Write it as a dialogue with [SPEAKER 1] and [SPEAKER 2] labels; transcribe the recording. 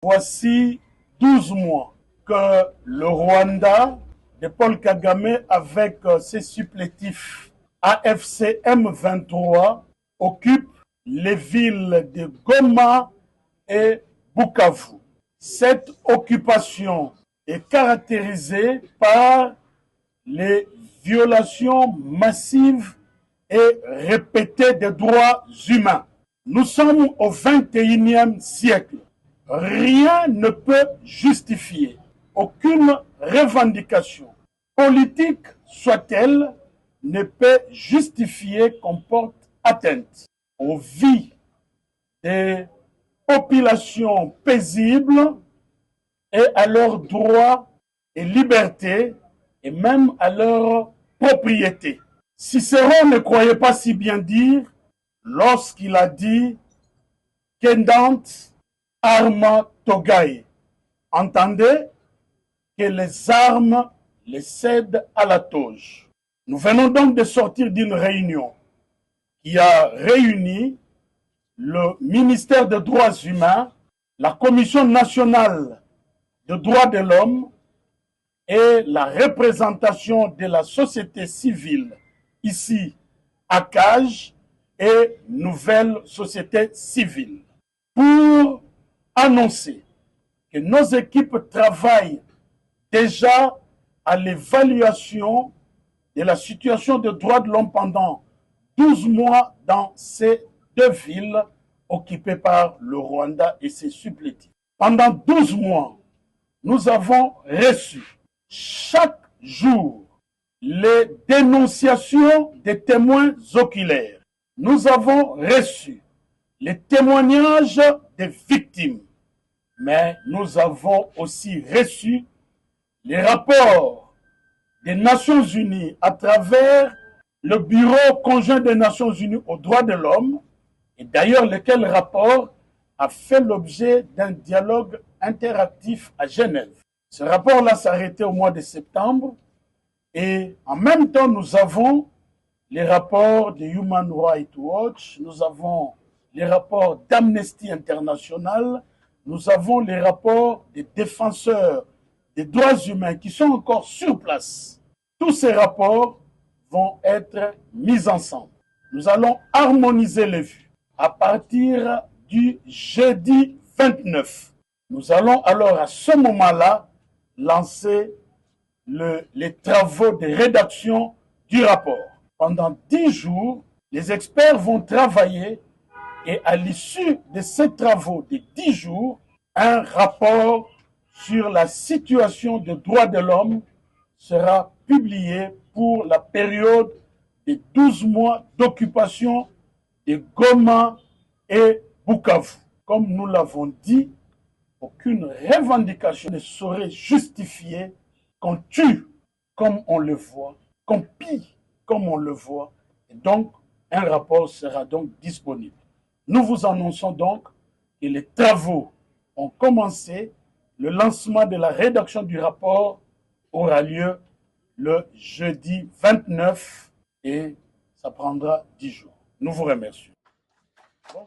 [SPEAKER 1] Voici 12 mois que le Rwanda de Paul Kagame avec ses supplétifs AFC M23 occupe les villes de Goma et Bukavu. Cette occupation est caractérisée par les violations massives et répétées des droits humains. Nous sommes au XXIe siècle. Rien ne peut justifier, aucune revendication, politique soit-elle, ne peut justifier qu'on porte atteinte aux vies des populations paisibles et à leurs droits et libertés et même à leur propriété. Cicéron ne croyait pas si bien dire lorsqu'il a dit Kendant arma togai. Entendez que les armes les cèdent à la toge. Nous venons donc de sortir d'une réunion qui a réuni le ministère des Droits humains, la Commission nationale des droits de l'homme et la représentation de la société civile ici à CAGE et Nouvelle Société Civile pour annoncer que nos équipes travaillent déjà à l'évaluation de la situation des droits de l'homme pendant 12 mois dans ces deux villes occupées par le Rwanda et ses supplétifs. Pendant 12 mois, nous avons reçu chaque jour les dénonciations des témoins oculaires. Nous avons reçu les témoignages des victimes, mais nous avons aussi reçu les rapports des Nations Unies à travers le Bureau conjoint des Nations Unies aux droits de l'homme, et d'ailleurs lequel rapport a fait l'objet d'un dialogue interactif à Genève. Ce rapport-là s'arrêtait au mois de septembre, et en même temps nous avons les rapports de Human Rights Watch, nous avons les rapports d'Amnesty International, nous avons les rapports des défenseurs des droits humains qui sont encore sur place. Tous ces rapports vont être mis ensemble. Nous allons harmoniser les vues. À partir du jeudi 29, nous allons alors à ce moment-là lancer les travaux de rédaction du rapport. Pendant 10 jours, les experts vont travailler et à l'issue de ces travaux de 10 jours, un rapport sur la situation des droits de l'homme sera publié pour la période de 12 mois d'occupation de Goma et Bukavu. Comme nous l'avons dit, aucune revendication ne saurait justifier qu'on tue comme on le voit, qu'on pille comme on le voit. Et donc, un rapport sera donc disponible. Nous vous annonçons donc que les travaux ont commencé. Le lancement de la rédaction du rapport aura lieu le jeudi 29 et ça prendra 10 jours. Nous vous remercions. Bon,